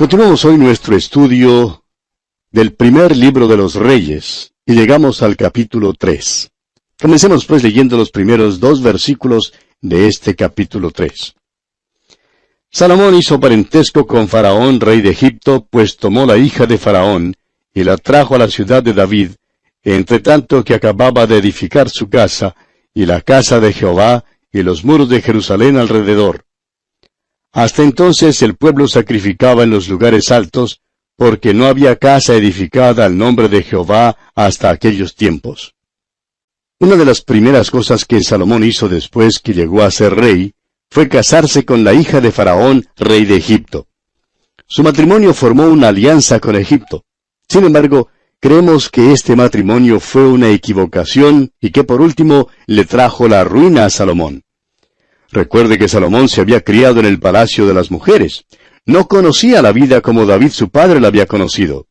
Continuamos hoy nuestro estudio del primer libro de los Reyes, y llegamos al capítulo 3. Comencemos pues leyendo los primeros 2 versículos de este capítulo 3. Salomón hizo parentesco con Faraón, rey de Egipto, pues tomó la hija de Faraón, y la trajo a la ciudad de David, entre tanto que acababa de edificar su casa, y la casa de Jehová, y los muros de Jerusalén alrededor. Hasta entonces el pueblo sacrificaba en los lugares altos, porque no había casa edificada al nombre de Jehová hasta aquellos tiempos. Una de las primeras cosas que Salomón hizo después que llegó a ser rey, fue casarse con la hija de Faraón, rey de Egipto. Su matrimonio formó una alianza con Egipto. Sin embargo, creemos que este matrimonio fue una equivocación y que por último le trajo la ruina a Salomón. Recuerde que Salomón se había criado en el palacio de las mujeres. No conocía la vida como David su padre la había conocido.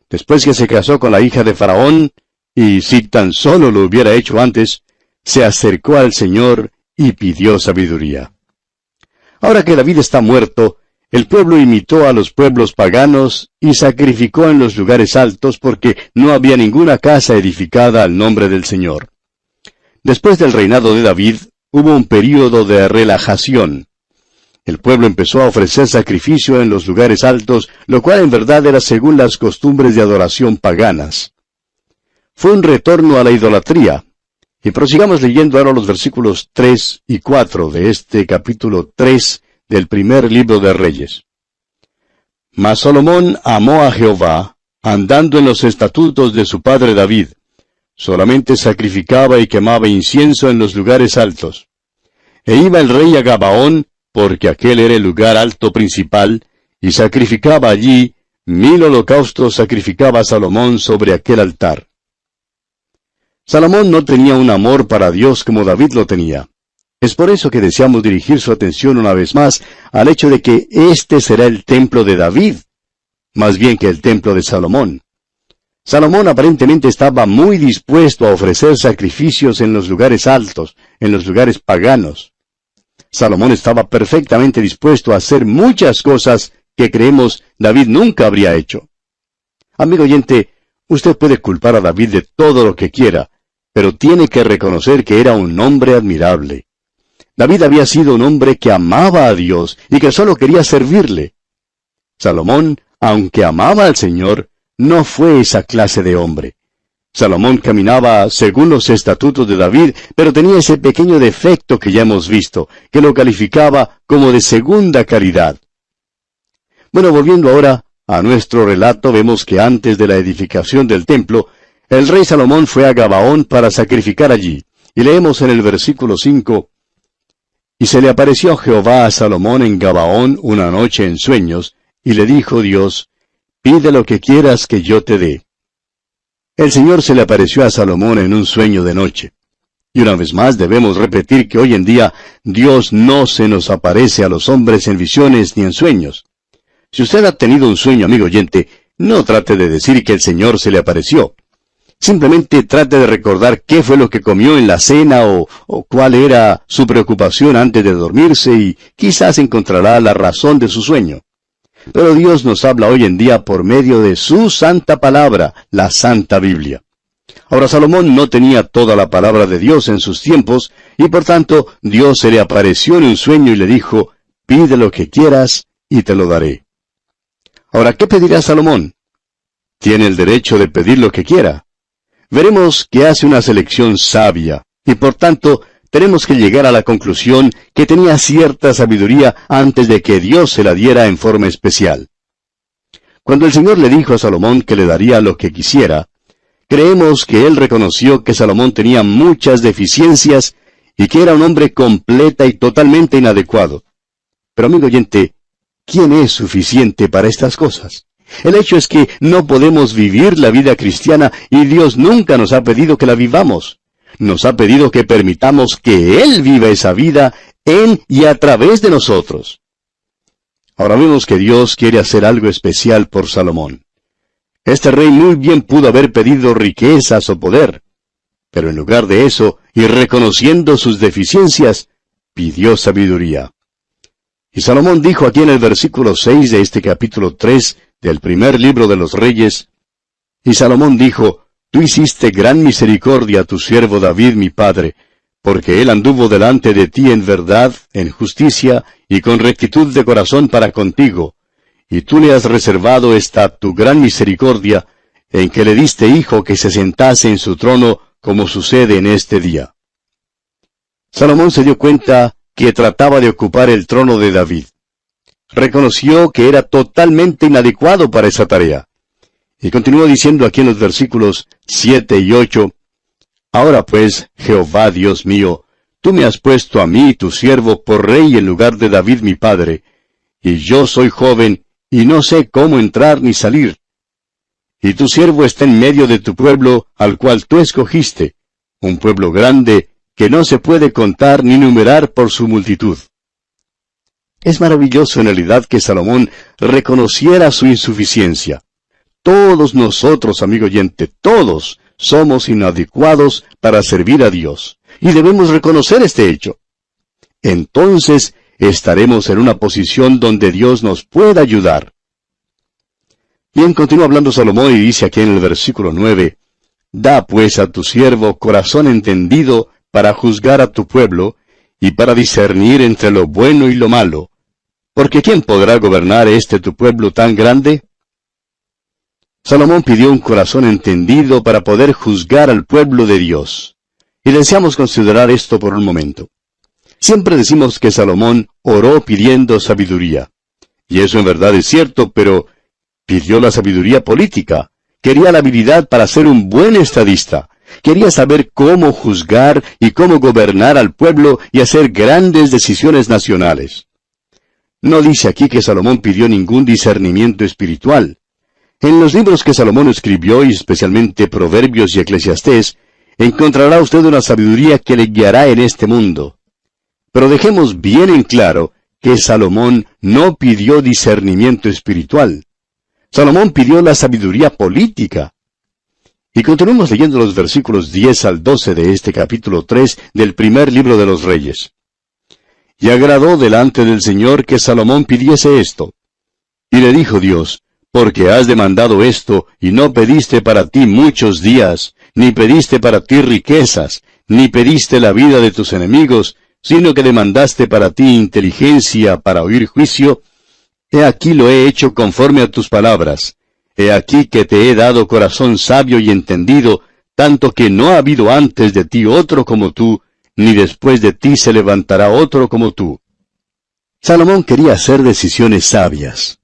Después que se casó con la hija de Faraón, y si tan solo lo hubiera hecho antes, se acercó al Señor y pidió sabiduría. Ahora que David está muerto, el pueblo imitó a los pueblos paganos y sacrificó en los lugares altos porque no había ninguna casa edificada al nombre del Señor. Después del reinado de David, hubo un período de relajación. El pueblo empezó a ofrecer sacrificio en los lugares altos, lo cual en verdad era según las costumbres de adoración paganas. Fue un retorno a la idolatría. Y prosigamos leyendo ahora los versículos 3 y 4 de este capítulo 3 del primer libro de Reyes. Mas Salomón amó a Jehová, andando en los estatutos de su padre David. Solamente sacrificaba y quemaba incienso en los lugares altos. E iba el rey a Gabaón, porque aquel era el lugar alto principal, y sacrificaba allí 1000 holocaustos sacrificaba Salomón sobre aquel altar. Salomón no tenía un amor para Dios como David lo tenía. Es por eso que deseamos dirigir su atención una vez más al hecho de que este será el templo de David, más bien que el templo de Salomón. Salomón aparentemente estaba muy dispuesto a ofrecer sacrificios en los lugares altos, en los lugares paganos. Salomón estaba perfectamente dispuesto a hacer muchas cosas que creemos David nunca habría hecho. Amigo oyente, usted puede culpar a David de todo lo que quiera, pero tiene que reconocer que era un hombre admirable. David había sido un hombre que amaba a Dios y que solo quería servirle. Salomón, aunque amaba al Señor, no fue esa clase de hombre. Salomón caminaba según los estatutos de David, pero tenía ese pequeño defecto que ya hemos visto, que lo calificaba como de segunda calidad. Bueno, volviendo ahora a nuestro relato, vemos que antes de la edificación del templo, el rey Salomón fue a Gabaón para sacrificar allí. Y leemos en el versículo 5, Y se le apareció Jehová a Salomón en Gabaón una noche en sueños, y le dijo Dios, Pide lo que quieras que yo te dé. El Señor se le apareció a Salomón en un sueño de noche. Y una vez más debemos repetir que hoy en día Dios no se nos aparece a los hombres en visiones ni en sueños. Si usted ha tenido un sueño, amigo oyente, no trate de decir que el Señor se le apareció. Simplemente trate de recordar qué fue lo que comió en la cena o cuál era su preocupación antes de dormirse y quizás encontrará la razón de su sueño. Pero Dios nos habla hoy en día por medio de su santa palabra, la Santa Biblia. Ahora Salomón no tenía toda la palabra de Dios en sus tiempos, y por tanto Dios se le apareció en un sueño y le dijo, Pide lo que quieras y te lo daré. Ahora, ¿qué pedirá Salomón? Tiene el derecho de pedir lo que quiera. Veremos que hace una selección sabia, y por tanto tenemos que llegar a la conclusión que tenía cierta sabiduría antes de que Dios se la diera en forma especial. Cuando el Señor le dijo a Salomón que le daría lo que quisiera, creemos que él reconoció que Salomón tenía muchas deficiencias y que era un hombre completa y totalmente inadecuado. Pero amigo oyente, ¿quién es suficiente para estas cosas? El hecho es que no podemos vivir la vida cristiana y Dios nunca nos ha pedido que la vivamos. Nos ha pedido que permitamos que Él viva esa vida en y a través de nosotros. Ahora vemos que Dios quiere hacer algo especial por Salomón. Este rey muy bien pudo haber pedido riquezas o poder, pero en lugar de eso, y reconociendo sus deficiencias, pidió sabiduría. Y Salomón dijo aquí en el versículo 6 de este capítulo 3 del primer libro de los Reyes, y Salomón dijo, Tú hiciste gran misericordia a tu siervo David mi padre, porque él anduvo delante de ti en verdad, en justicia y con rectitud de corazón para contigo, y tú le has reservado esta tu gran misericordia, en que le diste hijo que se sentase en su trono, como sucede en este día. Salomón se dio cuenta que trataba de ocupar el trono de David. Reconoció que era totalmente inadecuado para esa tarea. Y continuó diciendo aquí en los versículos 7 y 8, Ahora pues, Jehová Dios mío, tú me has puesto a mí, tu siervo, por rey en lugar de David mi padre, y yo soy joven, y no sé cómo entrar ni salir. Y tu siervo está en medio de tu pueblo, al cual tú escogiste, un pueblo grande, que no se puede contar ni numerar por su multitud. Es maravilloso en realidad que Salomón reconociera su insuficiencia. Todos nosotros, amigo oyente, todos somos inadecuados para servir a Dios, y debemos reconocer este hecho. Entonces estaremos en una posición donde Dios nos pueda ayudar. Bien, continúa hablando Salomón y dice aquí en el versículo 9, Da pues a tu siervo corazón entendido para juzgar a tu pueblo, y para discernir entre lo bueno y lo malo, porque ¿quién podrá gobernar este tu pueblo tan grande? Salomón pidió un corazón entendido para poder juzgar al pueblo de Dios. Y deseamos considerar esto por un momento. Siempre decimos que Salomón oró pidiendo sabiduría. Y eso en verdad es cierto, pero pidió la sabiduría política. Quería la habilidad para ser un buen estadista. Quería saber cómo juzgar y cómo gobernar al pueblo y hacer grandes decisiones nacionales. No dice aquí que Salomón pidió ningún discernimiento espiritual. En los libros que Salomón escribió, y especialmente Proverbios y Eclesiastés, encontrará usted una sabiduría que le guiará en este mundo. Pero dejemos bien en claro que Salomón no pidió discernimiento espiritual. Salomón pidió la sabiduría política. Y continuamos leyendo los versículos 10 al 12 de este capítulo 3 del primer libro de los Reyes. Y agradó delante del Señor que Salomón pidiese esto. Y le dijo Dios, porque has demandado esto, y no pediste para ti muchos días, ni pediste para ti riquezas, ni pediste la vida de tus enemigos, sino que demandaste para ti inteligencia para oír juicio, he aquí lo he hecho conforme a tus palabras. He aquí que te he dado corazón sabio y entendido, tanto que no ha habido antes de ti otro como tú, ni después de ti se levantará otro como tú. Salomón quería hacer decisiones sabias.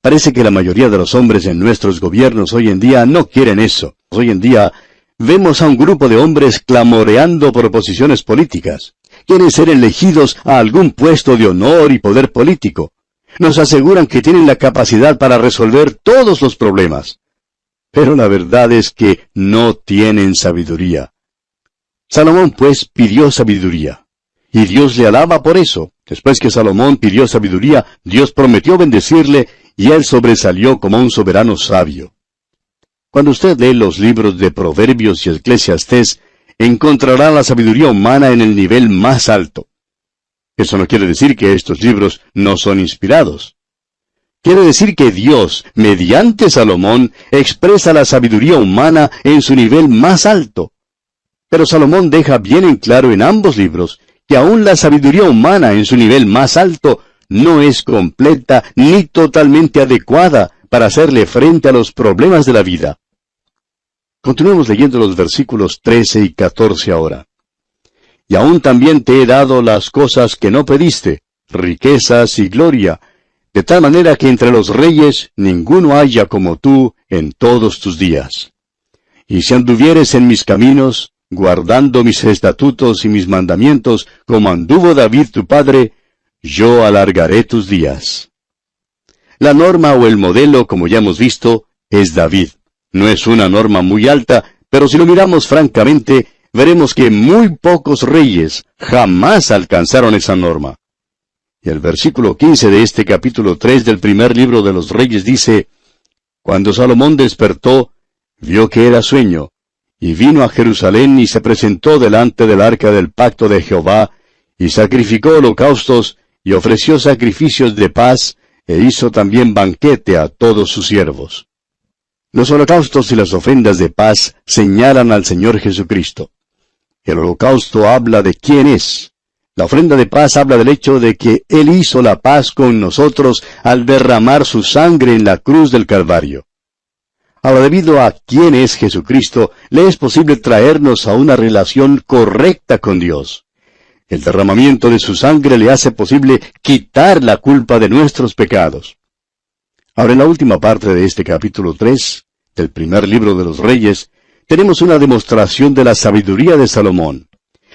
Parece que la mayoría de los hombres en nuestros gobiernos hoy en día no quieren eso. Hoy en día vemos a un grupo de hombres clamoreando por posiciones políticas. Quieren ser elegidos a algún puesto de honor y poder político. Nos aseguran que tienen la capacidad para resolver todos los problemas. Pero la verdad es que no tienen sabiduría. Salomón, pues, pidió sabiduría. Y Dios le alaba por eso. Después que Salomón pidió sabiduría, Dios prometió bendecirle, y él sobresalió como un soberano sabio. Cuando usted lee los libros de Proverbios y Eclesiastés, encontrará la sabiduría humana en el nivel más alto. Eso no quiere decir que estos libros no son inspirados. Quiere decir que Dios, mediante Salomón, expresa la sabiduría humana en su nivel más alto. Pero Salomón deja bien en claro en ambos libros que aún la sabiduría humana en su nivel más alto no es completa ni totalmente adecuada para hacerle frente a los problemas de la vida. Continuemos leyendo los versículos 13 y 14 ahora. Y aún también te he dado las cosas que no pediste, riquezas y gloria, de tal manera que entre los reyes ninguno haya como tú en todos tus días. Y si anduvieres en mis caminos, guardando mis estatutos y mis mandamientos, como anduvo David tu padre, yo alargaré tus días. La norma o el modelo, como ya hemos visto, es David. No es una norma muy alta, pero si lo miramos francamente, veremos que muy pocos reyes jamás alcanzaron esa norma. Y el versículo 15 de este capítulo 3 del primer libro de los Reyes dice, Cuando Salomón despertó, vio que era sueño, y vino a Jerusalén y se presentó delante del arca del pacto de Jehová, y sacrificó holocaustos, y ofreció sacrificios de paz, e hizo también banquete a todos sus siervos. Los holocaustos y las ofrendas de paz señalan al Señor Jesucristo. El holocausto habla de quién es. La ofrenda de paz habla del hecho de que Él hizo la paz con nosotros al derramar su sangre en la cruz del Calvario. Ahora, debido a quién es Jesucristo, le es posible traernos a una relación correcta con Dios. El derramamiento de su sangre le hace posible quitar la culpa de nuestros pecados. Ahora, en la última parte de este capítulo 3, del primer libro de los Reyes, tenemos una demostración de la sabiduría de Salomón.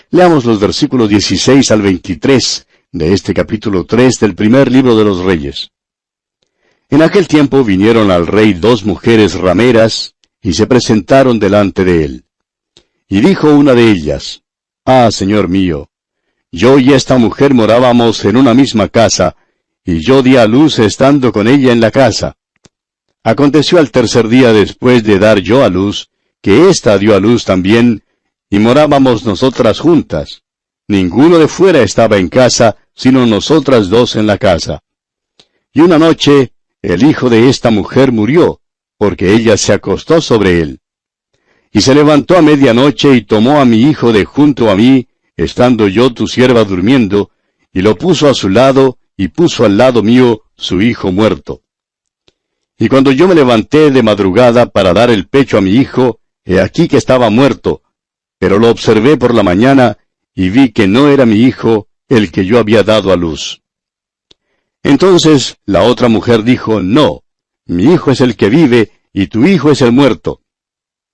Leamos los versículos 16 al 23 de este capítulo 3 del primer libro de los Reyes. En aquel tiempo vinieron al rey dos mujeres rameras, y se presentaron delante de él. Y dijo una de ellas, «Ah, señor mío, yo y esta mujer morábamos en una misma casa, y yo di a luz estando con ella en la casa. Aconteció al tercer día después de dar yo a luz, que ésta dio a luz también, y morábamos nosotras juntas. Ninguno de fuera estaba en casa, sino nosotras dos en la casa. Y una noche, el hijo de esta mujer murió, porque ella se acostó sobre él. Y se levantó a medianoche y tomó a mi hijo de junto a mí, estando yo tu sierva durmiendo, y lo puso a su lado, y puso al lado mío su hijo muerto. Y cuando yo me levanté de madrugada para dar el pecho a mi hijo, he aquí que estaba muerto, pero lo observé por la mañana, y vi que no era mi hijo el que yo había dado a luz. Entonces la otra mujer dijo, no, mi hijo es el que vive, y tu hijo es el muerto.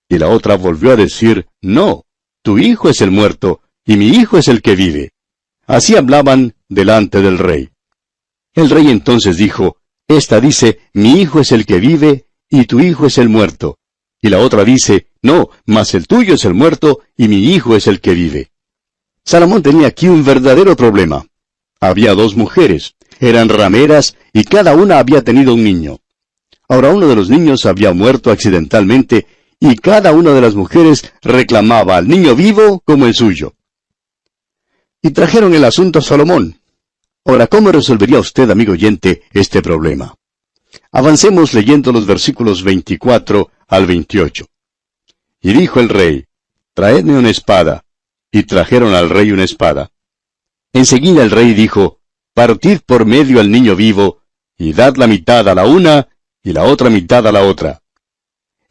Y la otra volvió a decir, no, tu hijo es el muerto, y mi hijo es el que vive. Así hablaban delante del rey. El rey entonces dijo, esta dice, mi hijo es el que vive, y tu hijo es el muerto. Y la otra dice, no, mas el tuyo es el muerto, y mi hijo es el que vive. Salomón tenía aquí un verdadero problema. Había dos mujeres, eran rameras, y cada una había tenido un niño. Ahora uno de los niños había muerto accidentalmente, y cada una de las mujeres reclamaba al niño vivo como el suyo. Y trajeron el asunto a Salomón. Ahora, ¿cómo resolvería usted, amigo oyente, este problema? Avancemos leyendo los versículos 24 al 28. Y dijo el rey, traedme una espada. Y trajeron al rey una espada. Enseguida el rey dijo, partid por medio al niño vivo, y dad la mitad a la una, y la otra mitad a la otra.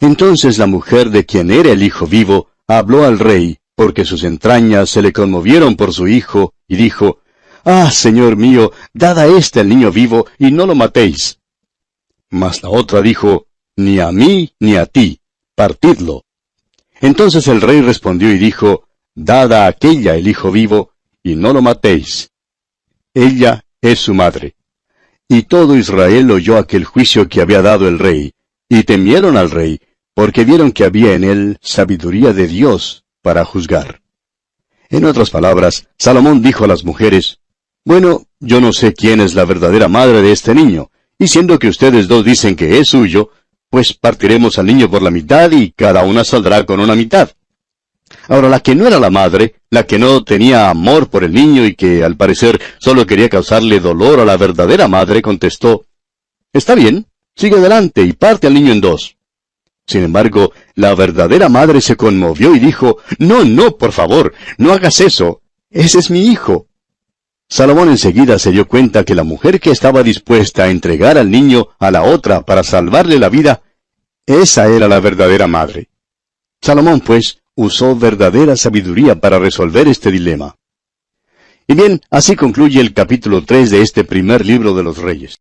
Entonces la mujer de quien era el hijo vivo habló al rey, porque sus entrañas se le conmovieron por su hijo, y dijo, ah, señor mío, dad a éste el niño vivo, y no lo matéis. Mas la otra dijo, ni a mí ni a ti, partidlo. Entonces el rey respondió y dijo, dad a aquella el hijo vivo, y no lo matéis. Ella es su madre. Y todo Israel oyó aquel juicio que había dado el rey, y temieron al rey, porque vieron que había en él sabiduría de Dios para juzgar. En otras palabras, Salomón dijo a las mujeres, bueno, yo no sé quién es la verdadera madre de este niño, y siendo que ustedes dos dicen que es suyo, pues partiremos al niño por la mitad y cada una saldrá con una mitad. Ahora, la que no era la madre, la que no tenía amor por el niño y que, al parecer, solo quería causarle dolor a la verdadera madre, contestó, está bien, sigue adelante y parte al niño en dos. Sin embargo, la verdadera madre se conmovió y dijo, no, no, por favor, no hagas eso, ese es mi hijo. Salomón enseguida se dio cuenta que la mujer que estaba dispuesta a entregar al niño a la otra para salvarle la vida, esa era la verdadera madre. Salomón, pues, usó verdadera sabiduría para resolver este dilema. Y bien, así concluye el capítulo 3 de este primer libro de los Reyes.